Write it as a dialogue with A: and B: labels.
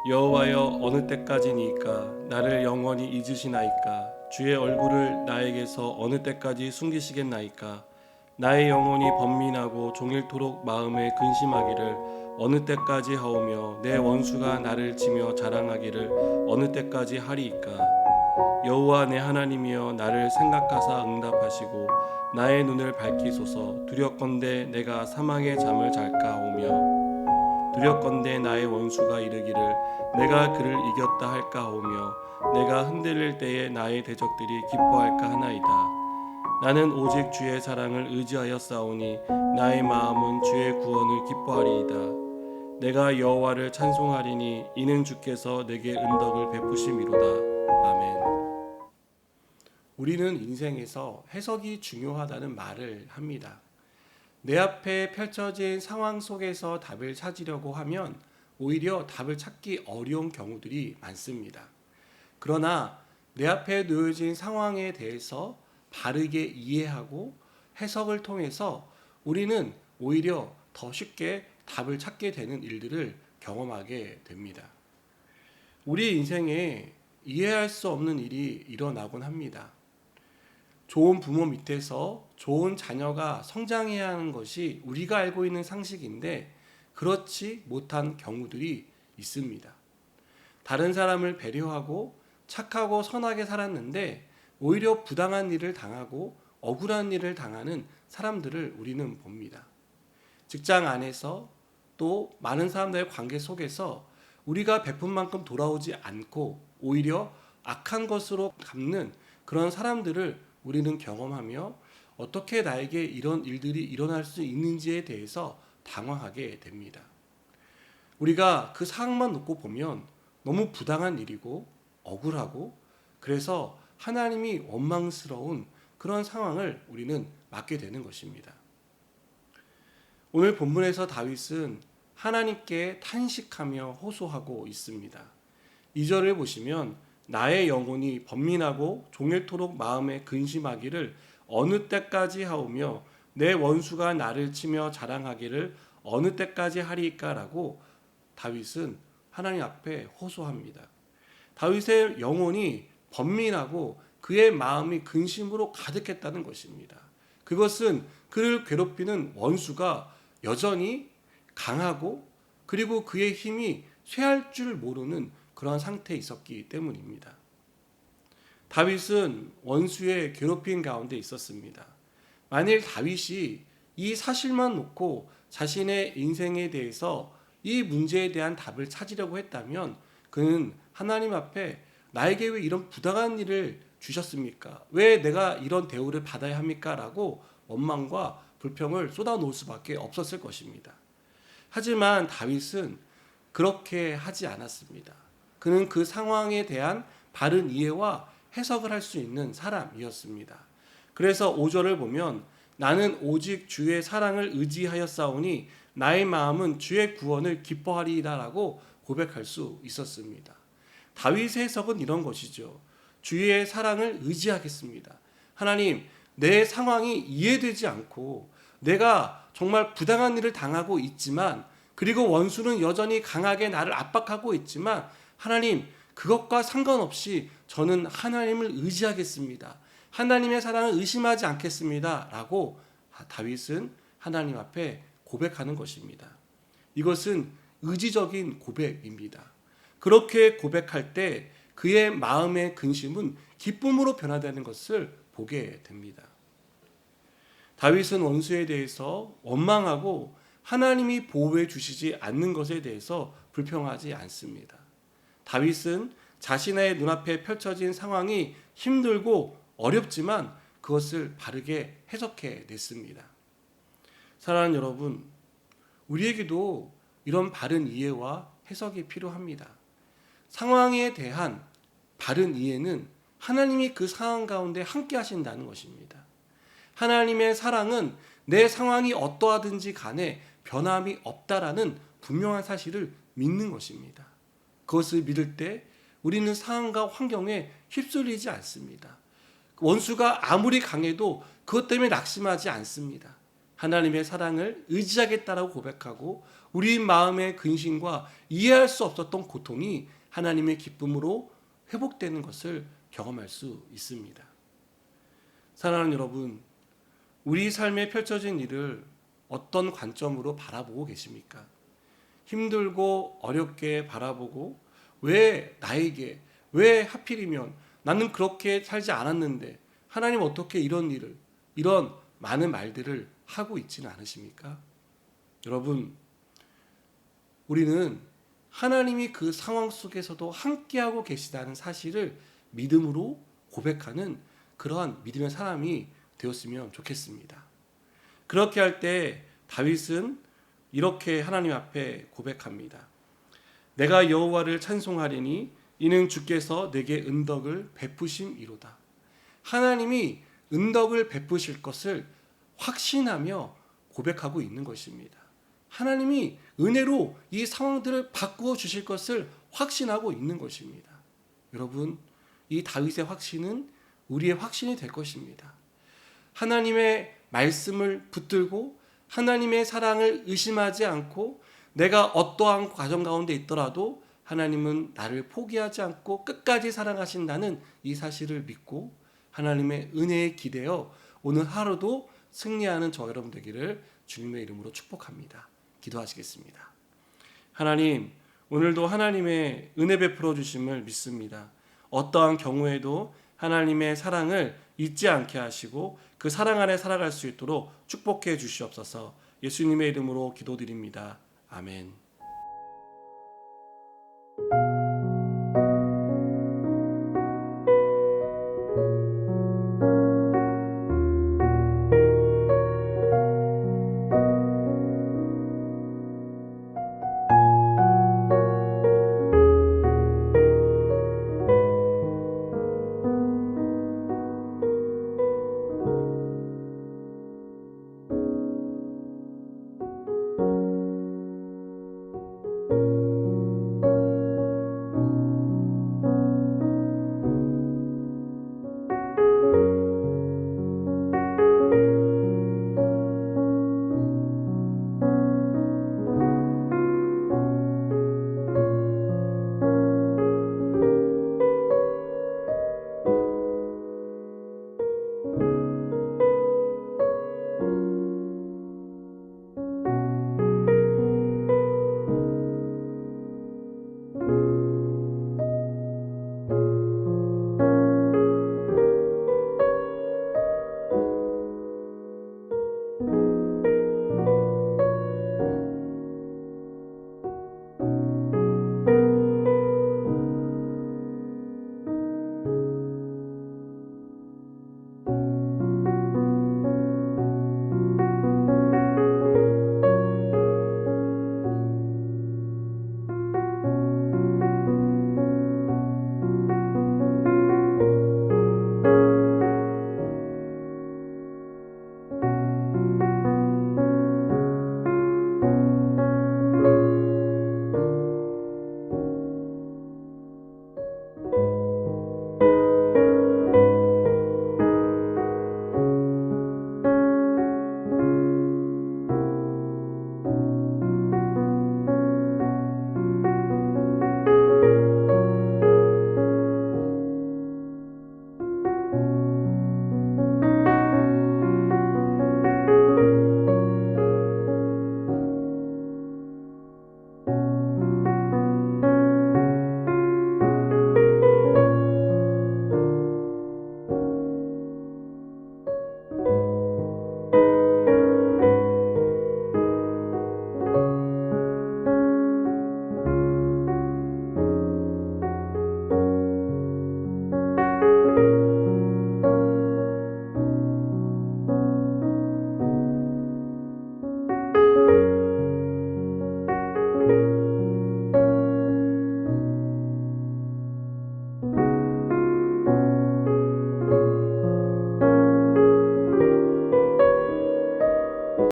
A: 여호와여, 어느 때까지니까 나를 영원히 잊으시나이까? 주의 얼굴을 나에게서 어느 때까지 숨기시겠나이까? 나의 영혼이 번민하고 종일토록 마음에 근심하기를 어느 때까지 하오며 내 원수가 나를 치며 자랑하기를 어느 때까지 하리이까? 여호와 내 하나님이여, 나를 생각하사 응답하시고 나의 눈을 밝히소서. 두렵건대 내가 사망의 잠을 잘까 하오며 두렵건대 나의 원수가 이르기를 내가 그를 이겼다 할까 하오며 내가 흔들릴 때에 나의 대적들이 기뻐할까 하나이다. 나는 오직 주의 사랑을 의지하여 싸우니 나의 마음은 주의 구원을 기뻐하리이다. 내가 여호와를 찬송하리니 이는 주께서 내게 은덕을 베푸심이로다. 아멘. 우리는 인생에서 해석이 중요하다는 말을 합니다. 내 앞에 펼쳐진 상황 속에서 답을 찾으려고 하면 오히려 답을 찾기 어려운 경우들이 많습니다. 그러나 내 앞에 놓여진 상황에 대해서 바르게 이해하고 해석을 통해서 우리는 오히려 더 쉽게 답을 찾게 되는 일들을 경험하게 됩니다. 우리 인생에 이해할 수 없는 일이 일어나곤 합니다. 좋은 부모 밑에서 좋은 자녀가 성장해야 하는 것이 우리가 알고 있는 상식인데 그렇지 못한 경우들이 있습니다. 다른 사람을 배려하고 착하고 선하게 살았는데 오히려 부당한 일을 당하고 억울한 일을 당하는 사람들을 우리는 봅니다. 직장 안에서 또 많은 사람들의 관계 속에서 우리가 베푼 만큼 돌아오지 않고 오히려 악한 것으로 갚는 그런 사람들을 우리는 경험하며 어떻게 나에게 이런 일들이 일어날 수 있는지에 대해서 당황하게 됩니다. 우리가 그 상황만 놓고 보면 너무 부당한 일이고 억울하고 그래서 하나님이 원망스러운 그런 상황을 우리는 맞게 되는 것입니다. 오늘 본문에서 다윗은 하나님께 탄식하며 호소하고 있습니다. 2절을 보시면 나의 영혼이 번민하고 종일토록 마음에 근심하기를 어느 때까지 하오며 내 원수가 나를 치며 자랑하기를 어느 때까지 하리이까라고 다윗은 하나님 앞에 호소합니다. 다윗의 영혼이 번민하고 그의 마음이 근심으로 가득했다는 것입니다. 그것은 그를 괴롭히는 원수가 여전히 강하고 그리고 그의 힘이 쇠할 줄 모르는 그런 상태에 있었기 때문입니다. 다윗은 원수의 괴롭힘 가운데 있었습니다. 만일 다윗이 이 사실만 놓고 자신의 인생에 대해서 이 문제에 대한 답을 찾으려고 했다면 그는 하나님 앞에 나에게 왜 이런 부당한 일을 주셨습니까? 왜 내가 이런 대우를 받아야 합니까? 라고 원망과 불평을 쏟아놓을 수밖에 없었을 것입니다. 하지만 다윗은 그렇게 하지 않았습니다. 그는 그 상황에 대한 바른 이해와 해석을 할 수 있는 사람이었습니다. 그래서 5절을 보면 나는 오직 주의 사랑을 의지하여 싸우니 나의 마음은 주의 구원을 기뻐하리이다 라고 고백할 수 있었습니다. 다윗의 해석은 이런 것이죠. 주의 사랑을 의지하겠습니다. 하나님, 내 상황이 이해되지 않고 내가 정말 부당한 일을 당하고 있지만 그리고 원수는 여전히 강하게 나를 압박하고 있지만 하나님, 그것과 상관없이 저는 하나님을 의지하겠습니다. 하나님의 사랑을 의심하지 않겠습니다. 라고 다윗은 하나님 앞에 고백하는 것입니다. 이것은 의지적인 고백입니다. 그렇게 고백할 때 그의 마음의 근심은 기쁨으로 변화되는 것을 보게 됩니다. 다윗은 원수에 대해서 원망하고 하나님이 보호해 주시지 않는 것에 대해서 불평하지 않습니다. 다윗은 자신의 눈앞에 펼쳐진 상황이 힘들고 어렵지만 그것을 바르게 해석해 냈습니다. 사랑하는 여러분, 우리에게도 이런 바른 이해와 해석이 필요합니다. 상황에 대한 바른 이해는 하나님이 그 상황 가운데 함께 하신다는 것입니다. 하나님의 사랑은 내 상황이 어떠하든지 간에 변함이 없다라는 분명한 사실을 믿는 것입니다. 그것을 믿을 때 우리는 상황과 환경에 휩쓸리지 않습니다. 원수가 아무리 강해도 그것 때문에 낙심하지 않습니다. 하나님의 사랑을 의지하겠다라고 고백하고 우리 마음의 근심과 이해할 수 없었던 고통이 하나님의 기쁨으로 회복되는 것을 경험할 수 있습니다. 사랑하는 여러분, 우리 삶에 펼쳐진 일을 어떤 관점으로 바라보고 계십니까? 힘들고 어렵게 바라보고 왜 나에게, 왜 하필이면 나는 그렇게 살지 않았는데 하나님 어떻게 이런 일을, 이런 많은 말들을 하고 있지는 않으십니까? 여러분, 우리는 하나님이 그 상황 속에서도 함께하고 계시다는 사실을 믿음으로 고백하는 그러한 믿음의 사람이 되었으면 좋겠습니다. 그렇게 할 때 다윗은 이렇게 하나님 앞에 고백합니다. 내가 여호와를 찬송하리니 이는 주께서 내게 은덕을 베푸심이로다. 하나님이 은덕을 베푸실 것을 확신하며 고백하고 있는 것입니다. 하나님이 은혜로 이 상황들을 바꾸어 주실 것을 확신하고 있는 것입니다. 여러분, 이 다윗의 확신은 우리의 확신이 될 것입니다. 하나님의 말씀을 붙들고 하나님의 사랑을 의심하지 않고 내가 어떠한 과정 가운데 있더라도 하나님은 나를 포기하지 않고 끝까지 사랑하신다는 이 사실을 믿고 하나님의 은혜에 기대어 오늘 하루도 승리하는 저 여러분 되기를 주님의 이름으로 축복합니다. 기도하시겠습니다. 하나님, 오늘도 하나님의 은혜 베풀어 주심을 믿습니다. 어떠한 경우에도 하나님의 사랑을 잊지 않게 하시고 그 사랑 안에 살아갈 수 있도록 축복해 주시옵소서. 예수님의 이름으로 기도드립니다. 아멘.